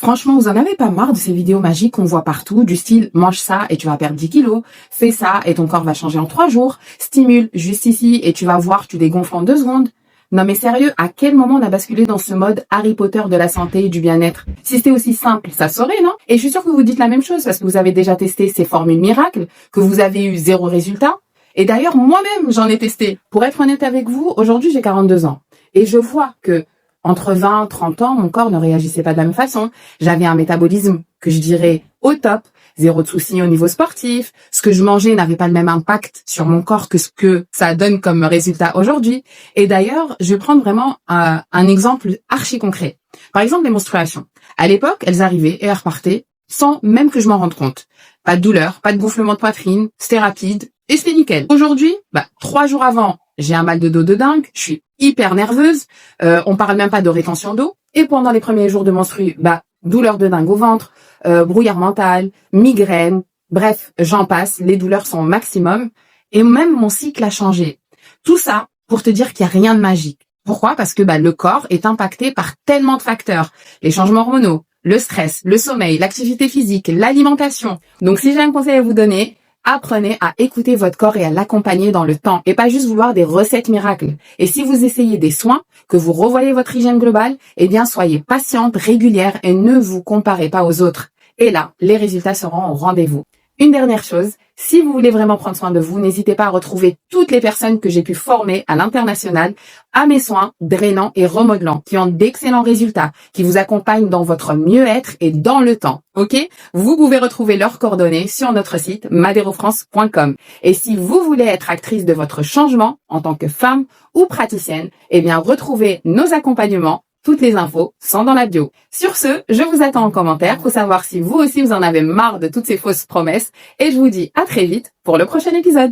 Franchement, vous en avez pas marre de ces vidéos magiques qu'on voit partout, du style mange ça et tu vas perdre 10 kilos, fais ça et ton corps va changer en 3 jours, stimule juste ici et tu vas voir, tu dégonfles en 2 secondes. Non mais sérieux, à quel moment on a basculé dans ce mode Harry Potter de la santé et du bien-être? Si c'était aussi simple, ça saurait, non? Et je suis sûre que vous dites la même chose parce que vous avez déjà testé ces formules miracles, que vous avez eu 0 résultat. Et d'ailleurs, moi-même, j'en ai testé. Pour être honnête avec vous, aujourd'hui, j'ai 42 ans. Et je vois que entre 20 et 30 ans, mon corps ne réagissait pas de la même façon. J'avais un métabolisme que je dirais au top, 0 de soucis au niveau sportif. Ce que je mangeais n'avait pas le même impact sur mon corps que ce que ça donne comme résultat aujourd'hui. Et d'ailleurs, je vais prendre vraiment un exemple archi concret. Par exemple, les menstruations. À l'époque, elles arrivaient et elles repartaient sans même que je m'en rende compte. Pas de douleur, pas de gonflement de poitrine, c'était rapide et c'était nickel. Aujourd'hui, 3 jours avant, j'ai un mal de dos de dingue, je suis hyper nerveuse, on parle même pas de rétention d'eau. Et pendant les premiers jours de menstru, douleur de dingue au ventre, brouillard mental, migraine, bref, j'en passe, les douleurs sont au maximum. Et même mon cycle a changé. Tout ça pour te dire qu'il n'y a rien de magique. Pourquoi? Parce que le corps est impacté par tellement de facteurs. Les changements hormonaux, le stress, le sommeil, l'activité physique, l'alimentation. Donc si j'ai un conseil à vous donner, apprenez à écouter votre corps et à l'accompagner dans le temps et pas juste vouloir des recettes miracles. Et si vous essayez des soins, que vous revoyez votre hygiène globale, soyez patiente, régulière et ne vous comparez pas aux autres. Et là, les résultats seront au rendez-vous. Une dernière chose, si vous voulez vraiment prendre soin de vous, n'hésitez pas à retrouver toutes les personnes que j'ai pu former à l'international à mes soins drainants et remodelants qui ont d'excellents résultats, qui vous accompagnent dans votre mieux-être et dans le temps. Ok? Vous pouvez retrouver leurs coordonnées sur notre site maderofrance.com. Et si vous voulez être actrice de votre changement en tant que femme ou praticienne, retrouvez nos accompagnements. Toutes les infos sont dans la bio. Sur ce, je vous attends en commentaire pour savoir si vous aussi vous en avez marre de toutes ces fausses promesses et je vous dis à très vite pour le prochain épisode.